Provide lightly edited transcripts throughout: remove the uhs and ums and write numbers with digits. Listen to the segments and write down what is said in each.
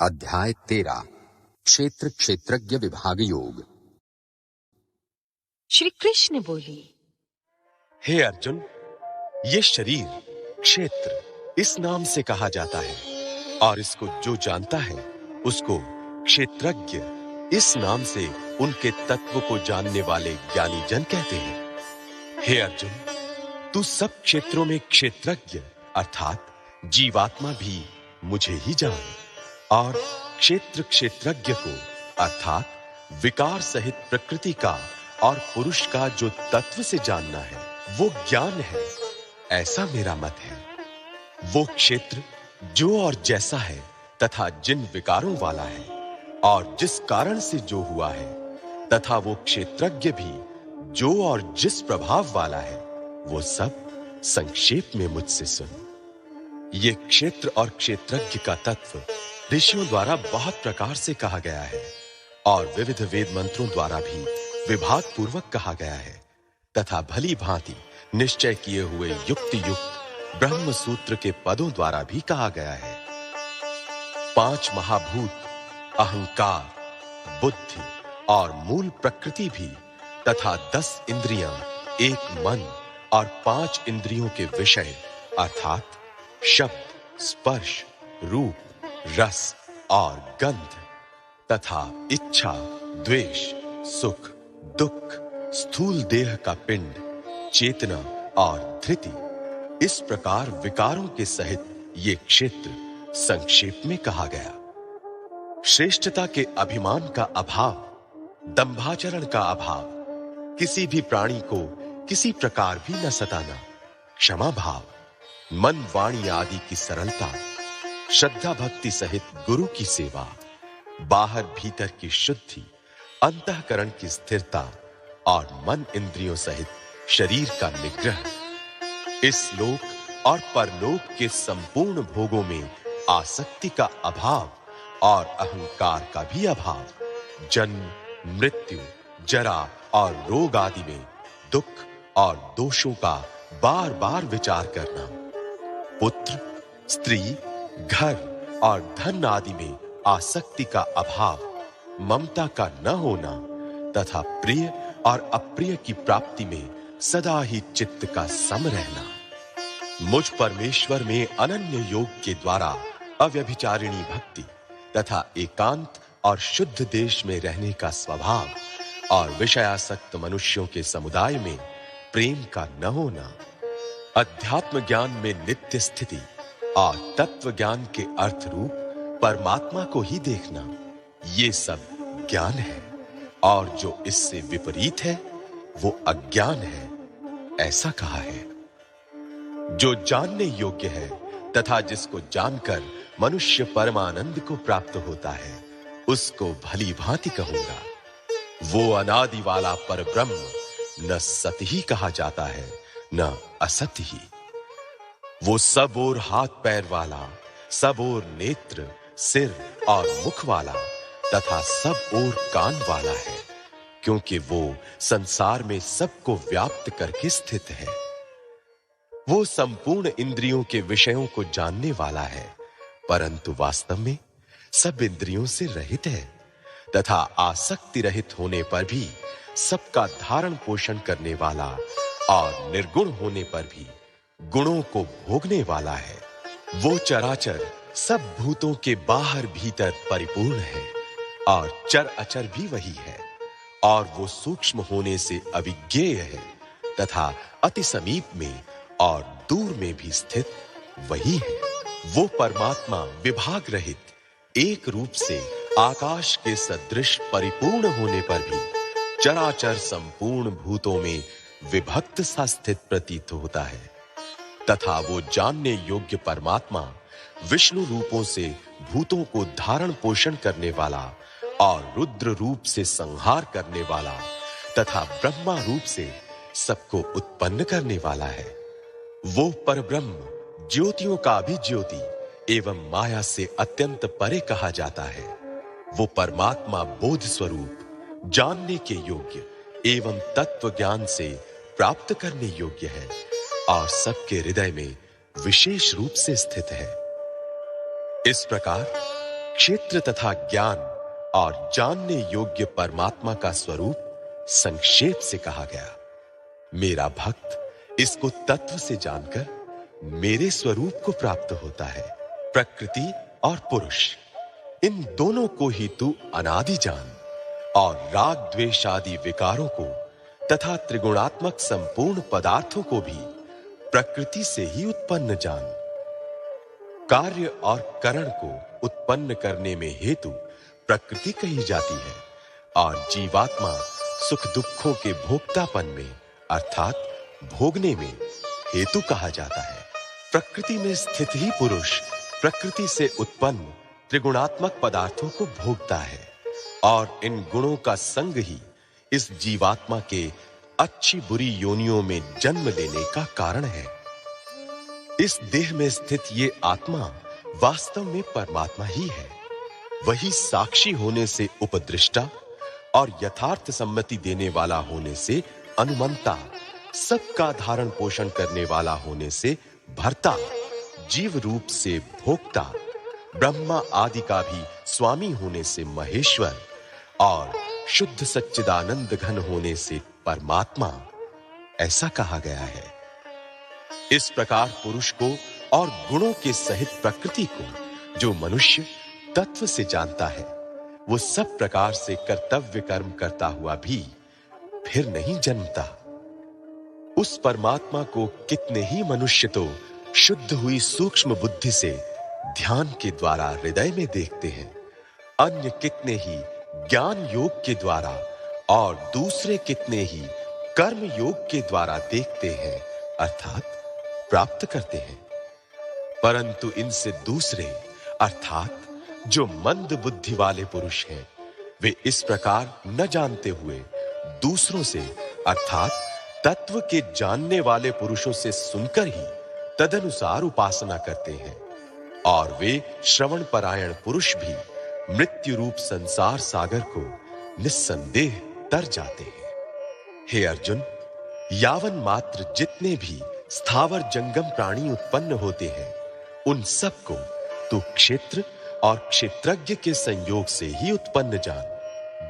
अध्याय 13 क्षेत्र क्षेत्रज्ञ विभाग योग। श्री कृष्ण बोले, हे अर्जुन, ये शरीर क्षेत्र इस नाम से कहा जाता है और इसको जो जानता है उसको क्षेत्रज्ञ इस नाम से उनके तत्व को जानने वाले ज्ञानी जन कहते हैं। हे अर्जुन, तू सब क्षेत्रों में क्षेत्रज्ञ अर्थात जीवात्मा भी मुझे ही जान और क्षेत्र क्षेत्रज्ञ को अर्थात विकार सहित प्रकृति का और पुरुष का जो तत्व से जानना है वो ज्ञान है, ऐसा मेरा मत है। वो क्षेत्र जो और जैसा है तथा जिन विकारों वाला है और जिस कारण से जो हुआ है तथा वो क्षेत्रज्ञ भी जो और जिस प्रभाव वाला है वो सब संक्षेप में मुझसे सुन। ये क्षेत्र और क्षेत्रज्ञ का तत्व ऋषियों द्वारा बहुत प्रकार से कहा गया है और विविध वेद मंत्रों द्वारा भी विभाग पूर्वक कहा गया है तथा भली भांति निश्चय किए हुए युक्ति युक्त ब्रह्म सूत्र के पदों द्वारा भी कहा गया है। 5 महाभूत अहंकार, बुद्धि और मूल प्रकृति भी तथा 10 इंद्रियां, 1 मन और 5 इंद्रियों के विषय अर्थात शब्द, स्पर्श, रूप, रस और गंध तथा इच्छा, द्वेष, सुख, दुख, स्थूल देह का पिंड, चेतना और धृति, इस प्रकार विकारों के सहित ये क्षेत्र संक्षेप में कहा गया। श्रेष्ठता के अभिमान का अभाव, दंभाचरण का अभाव, किसी भी प्राणी को किसी प्रकार भी न सताना, क्षमा भाव, मन वाणी आदि की सरलता, श्रद्धा भक्ति सहित गुरु की सेवा, बाहर भीतर की शुद्धि, अंतःकरण की स्थिरता और मन इंद्रियों सहित शरीर का निग्रह, इस लोक और परलोक के संपूर्ण भोगों में आसक्ति का अभाव और अहंकार का भी अभाव, जन्म, मृत्यु, जरा और रोग आदि में दुख और दोषों का बार बार विचार करना, पुत्र, स्त्री, घर और धन आदि में आसक्ति का अभाव, ममता का न होना तथा प्रिय और अप्रिय की प्राप्ति में सदा ही चित्त का सम रहना, मुझ परमेश्वर में अनन्य योग के द्वारा अव्यभिचारिणी भक्ति तथा एकांत और शुद्ध देश में रहने का स्वभाव और विषयासक्त मनुष्यों के समुदाय में प्रेम का न होना, अध्यात्म ज्ञान में नित्य स्थिति और तत्व ज्ञान के अर्थ रूप परमात्मा को ही देखना, ये सब ज्ञान है और जो इससे विपरीत है वो अज्ञान है, ऐसा कहा है। जो जानने योग्य है तथा जिसको जानकर मनुष्य परमानंद को प्राप्त होता है उसको भली भांति कहूंगा। वो अनादि वाला परब्रह्म न सत ही कहा जाता है न असत ही। वो सब और हाथ पैर वाला, सब और नेत्र, सिर और मुख वाला तथा सब और कान वाला है, क्योंकि वो संसार में सबको व्याप्त करके स्थित है। वो संपूर्ण इंद्रियों के विषयों को जानने वाला है, परंतु वास्तव में सब इंद्रियों से रहित है तथा आसक्ति रहित होने पर भी सबका धारण पोषण करने वाला और निर्गुण होने पर भी गुणों को भोगने वाला है। वो चराचर सब भूतों के बाहर भीतर परिपूर्ण है और चर अचर भी वही है और वो सूक्ष्म होने से अविज्ञेय है तथा अति समीप में और दूर में भी स्थित वही है। वो परमात्मा विभाग रहित एक रूप से आकाश के सदृश परिपूर्ण होने पर भी चराचर संपूर्ण भूतों में विभक्त सा स्थित प्रतीत होता है तथा वो जानने योग्य परमात्मा विष्णु रूपों से भूतों को धारण पोषण करने वाला और रुद्र रूप से संहार करने वाला तथा ब्रह्मा रूप से सबको उत्पन्न करने वाला है। वो परब्रह्म ज्योतियों का भी ज्योति एवं माया से अत्यंत परे कहा जाता है। वो परमात्मा बोध स्वरूप, जानने के योग्य एवं तत्व ज्ञान से प्राप्त करने योग्य है और सबके हृदय में विशेष रूप से स्थित है। इस प्रकार क्षेत्र तथा ज्ञान और जानने योग्य परमात्मा का स्वरूप संक्षेप से कहा गया। मेरा भक्त इसको तत्व से जानकर मेरे स्वरूप को प्राप्त होता है। प्रकृति और पुरुष, इन दोनों को ही तू अनादि जान और राग द्वेष आदि विकारों को तथा त्रिगुणात्मक संपूर्ण पदार्थों को भी प्रकृति से ही उत्पन्न जान। कार्य और करण को उत्पन्न करने में हेतु प्रकृति कही जाती है और जीवात्मा सुख दुखों के भोक्तापन में अर्थात भोगने में हेतु कहा जाता है। प्रकृति में स्थित ही पुरुष प्रकृति से उत्पन्न त्रिगुणात्मक पदार्थों को भोगता है और इन गुणों का संग ही इस जीवात्मा के अच्छी बुरी योनियों में जन्म लेने का कारण है। इस देह में स्थित ये आत्मा वास्तव में परमात्मा ही है। वही साक्षी होने से उपदृष्टा और यथार्थ सम्मति देने वाला होने से अनुमंता, सबका धारण पोषण करने वाला होने से भर्ता, जीव रूप से भोक्ता, ब्रह्मा आदि का भी स्वामी होने से महेश्वर और शुद्ध सच्चिदानंद घन होने से परमात्मा, ऐसा कहा गया है। इस प्रकार पुरुष को और गुणों के सहित प्रकृति को जो मनुष्य तत्व से जानता है, वो सब प्रकार से कर्तव्य कर्म करता हुआ भी फिर नहीं जन्मता। उस परमात्मा को कितने ही मनुष्य तो शुद्ध हुई सूक्ष्म बुद्धि से ध्यान के द्वारा हृदय में देखते हैं, अन्य कितने ही ज्ञान योग के द्वारा और दूसरे कितने ही कर्म योग के द्वारा देखते हैं अर्थात प्राप्त करते हैं। परंतु इनसे दूसरे अर्थात जो मंद बुद्धि वाले पुरुष हैं, वे इस प्रकार न जानते हुए दूसरों से अर्थात तत्व के जानने वाले पुरुषों से सुनकर ही तदनुसार उपासना करते हैं और वे श्रवण परायण पुरुष भी मृत्यु रूप संसार सागर को निस्संदेह तर जाते हैं। हे अर्जुन, यावन मात्र जितने भी स्थावर जंगम प्राणी उत्पन्न होते हैं, उन सब को तू क्षेत्र और क्षेत्रज्ञ के संयोग से ही उत्पन्न जान।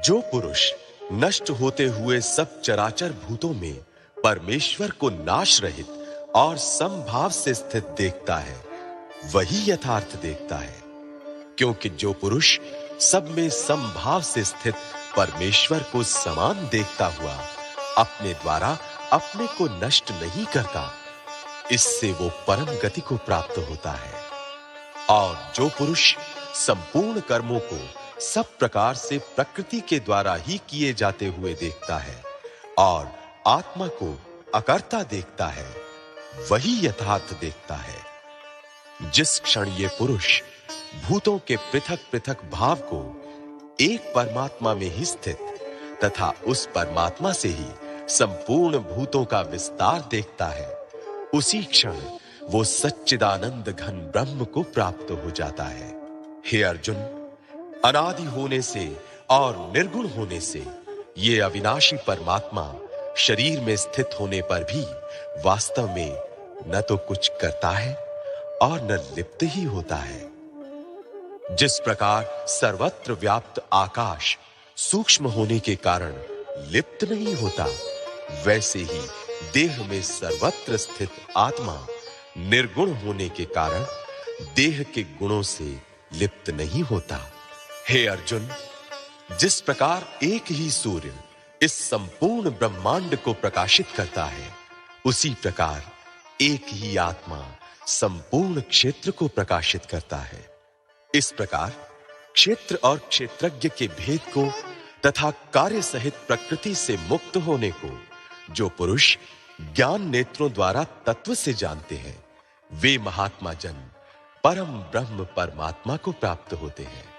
जो पुरुष नष्ट होते हुए सब चराचर भूतों में परमेश्वर को नाश रहित और समभाव से स्थित देखता है, वही यथार्थ देखता है। क्योंकि जो पुरुष सब में समभाव से स्थित परमेश्वर को समान देखता हुआ अपने द्वारा अपने को नष्ट नहीं करता, इससे वो परम गति को प्राप्त होता है। और जो पुरुष संपूर्ण कर्मों को सब प्रकार से प्रकृति के द्वारा ही किए जाते हुए देखता है और आत्मा को अकर्ता देखता है, वही यथार्थ देखता है। जिस क्षण ये पुरुष भूतों के पृथक-पृथक भाव को एक परमात्मा में ही स्थित तथा उस परमात्मा से ही संपूर्ण भूतों का विस्तार देखता है, उसी क्षण वो सच्चिदानंद घन ब्रह्म को प्राप्त हो जाता है। हे अर्जुन, अनादि होने से और निर्गुण होने से ये अविनाशी परमात्मा शरीर में स्थित होने पर भी वास्तव में न तो कुछ करता है और न लिप्त ही होता है। जिस प्रकार सर्वत्र व्याप्त आकाश सूक्ष्म होने के कारण लिप्त नहीं होता, वैसे ही देह में सर्वत्र स्थित आत्मा निर्गुण होने के कारण देह के गुणों से लिप्त नहीं होता। हे अर्जुन, जिस प्रकार एक ही सूर्य इस संपूर्ण ब्रह्मांड को प्रकाशित करता है, उसी प्रकार एक ही आत्मा संपूर्ण क्षेत्र को प्रकाशित करता है। इस प्रकार क्षेत्र और क्षेत्रज्ञ के भेद को तथा कार्य सहित प्रकृति से मुक्त होने को जो पुरुष ज्ञान नेत्रों द्वारा तत्व से जानते हैं, वे महात्मा जन परम ब्रह्म परमात्मा को प्राप्त होते हैं।